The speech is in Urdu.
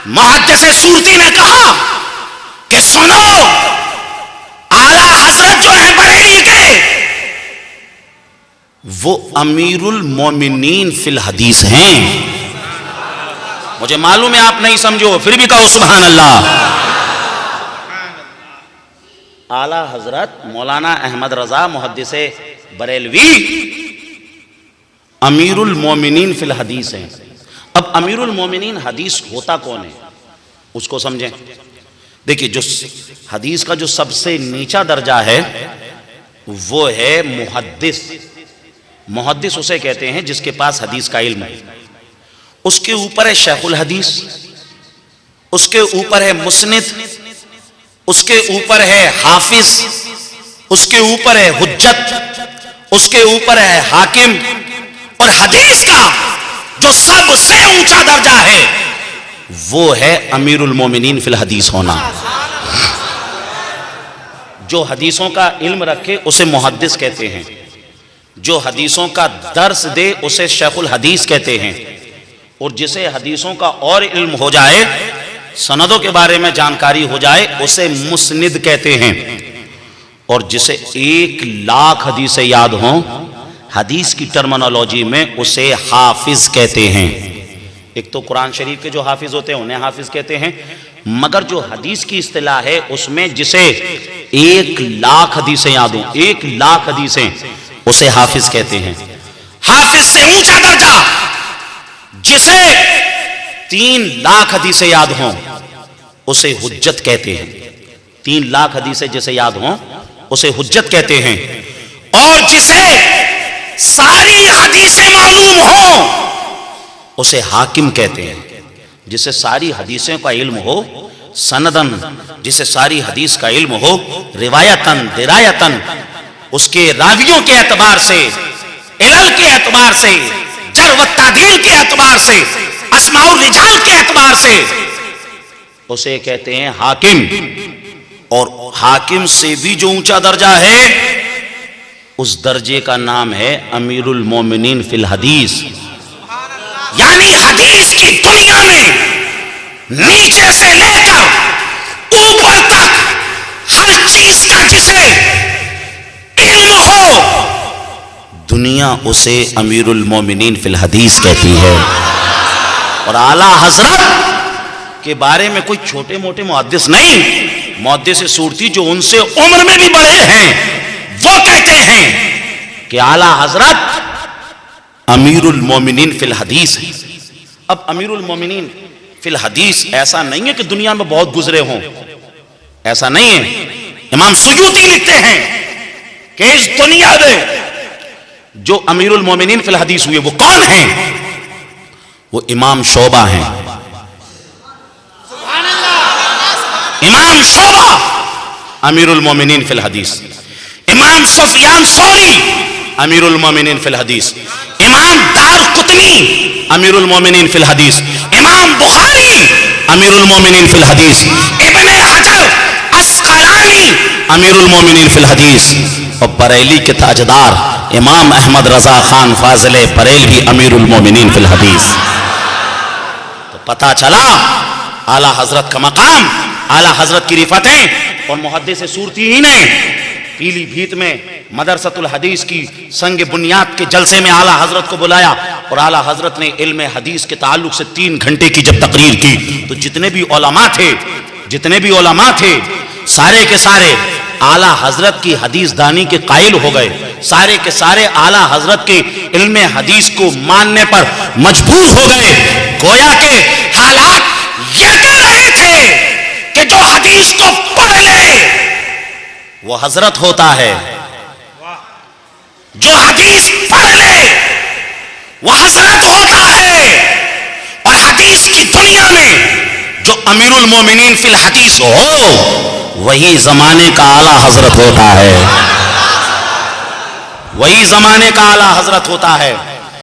محدث سورتی نے کہا کہ سنو، اعلی حضرت جو ہیں بریلی کے، وہ امیر المومنین فی الحدیث ہیں۔ مجھے معلوم ہے آپ نہیں سمجھو، پھر بھی کہو سبحان اللہ۔ اعلی حضرت مولانا احمد رضا محدث بریلوی امیر المومنین فی الحدیث ہیں۔ اب امیر المومنین حدیث ہوتا کون ہے اس کو سمجھیں۔ دیکھیے، جو حدیث کا جو سب سے نیچا درجہ ہے وہ ہے محدث۔ محدث اسے کہتے ہیں جس کے پاس حدیث کا علم ہے۔ اس کے اوپر ہے شیخ الحدیث، اس کے اوپر ہے مسند، اس کے اوپر ہے حافظ، اس کے اوپر ہے حجت، اس کے اوپر ہے حاکم، اور حدیث کا جو سب سے اونچا درجہ ہے وہ ہے امیر المومنین فی الحدیث ہونا۔ جو حدیثوں کا علم رکھے اسے محدث کہتے ہیں، جو حدیثوں کا درس دے اسے شیخ الحدیث کہتے ہیں، اور جسے حدیثوں کا اور علم ہو جائے، سندوں کے بارے میں جانکاری ہو جائے، اسے مسند کہتے ہیں، اور جسے 1,00,000 حدیثیں یاد ہوں حدیث کی ٹرمنالوجی میں اسے حافظ کہتے ہیں۔ ایک تو قرآن شریف کے جو حافظ ہوتے ہیں انہیں حافظ کہتے ہیں، مگر جو حدیث کی اصطلاح ہے اس میں جسے 1,00,000 حدیثیں یاد ہوں، 1,00,000 حدیثیں، اسے حافظ کہتے ہیں۔ حافظ سے اونچا درجہ جسے 3,00,000 حدیثیں یاد ہوں اسے حجت کہتے ہیں۔ 3,00,000 حدیثیں جسے یاد ہوں اسے حجت کہتے ہیں، اور جسے ساری حدیثیں معلوم ہوں اسے حاکم کہتے ہیں۔ جسے ساری حدیثوں کا علم ہو سندن، جسے ساری حدیث کا علم ہو روایتن درایتن، اس کے راویوں کے اعتبار سے، علل کے اعتبار سے، جرح و تعدیل کے اعتبار سے، اسماء الرجال کے اعتبار سے، اسے کہتے ہیں حاکم۔ اور حاکم سے بھی جو اونچا درجہ ہے اس درجے کا نام ہے امیر المومنین فی الحدیث۔ یعنی حدیث کی دنیا میں نیچے سے لے کر اوپر تک ہر چیز کا جسے علم ہو دنیا اسے امیر المومنین فی الحدیث کہتی ہے۔ اور اعلیٰ حضرت کے بارے میں کوئی چھوٹے موٹے محدث نہیں، محدث سورتی جو ان سے عمر میں بھی بڑے ہیں وہ کہتے ہیں کہ اعلیٰ حضرت امیر المومنین فی الحدیث ہے۔ اب امیر المومنین فی الحدیث ایسا نہیں ہے کہ دنیا میں بہت گزرے ہوں، ایسا نہیں ہے۔ امام سیوطی لکھتے ہیں کہ اس دنیا میں جو امیر المومنین فی الحدیث ہوئے وہ کون ہیں؟ وہ امام شعبہ ہیں۔ امام شعبہ امیر المومنین فی الحدیث، امام سفیان ثوری امیر المومنین فی الحدیث، امام دار قطنی امیر المومنین فی الحدیث، امام بخاری امیر المومنین فی الحدیث، ابن حجر عسقلانی امیر المومنین فی الحدیث، اور بریلی کے تاجدار امام احمد رضا خان فاضل بریلوی امیر المومنین فی الحدیث۔ تو پتہ چلا اعلیٰ حضرت کا مقام، اعلیٰ حضرت کی رفتیں۔ اور محدث سورتی ہی نے پیلی بھیت میں مدرسۃ الحدیث کی سنگ بنیاد کے جلسے میں اعلیٰ حضرت کو بلایا، اور اعلیٰ حضرت نے علم حدیث کے تعلق سے 3 گھنٹے کی جب تقریر کی تو جتنے بھی علماء تھے سارے کے سارے اعلیٰ حضرت کی حدیث دانی کے قائل ہو گئے، سارے کے سارے اعلیٰ حضرت کے علم حدیث کو ماننے پر مجبور ہو گئے۔ گویا کہ حالات یہ کہہ رہے تھے کہ جو حدیث کو پڑھ لے وہ حضرت ہوتا ہے، جو حدیث پڑھ لے وہ حضرت ہوتا ہے، اور حدیث کی دنیا میں جو امیر المومنین فی الحدیث ہو وہی زمانے کا اعلیٰ حضرت ہوتا ہے، وہی زمانے کا اعلیٰ حضرت ہوتا ہے۔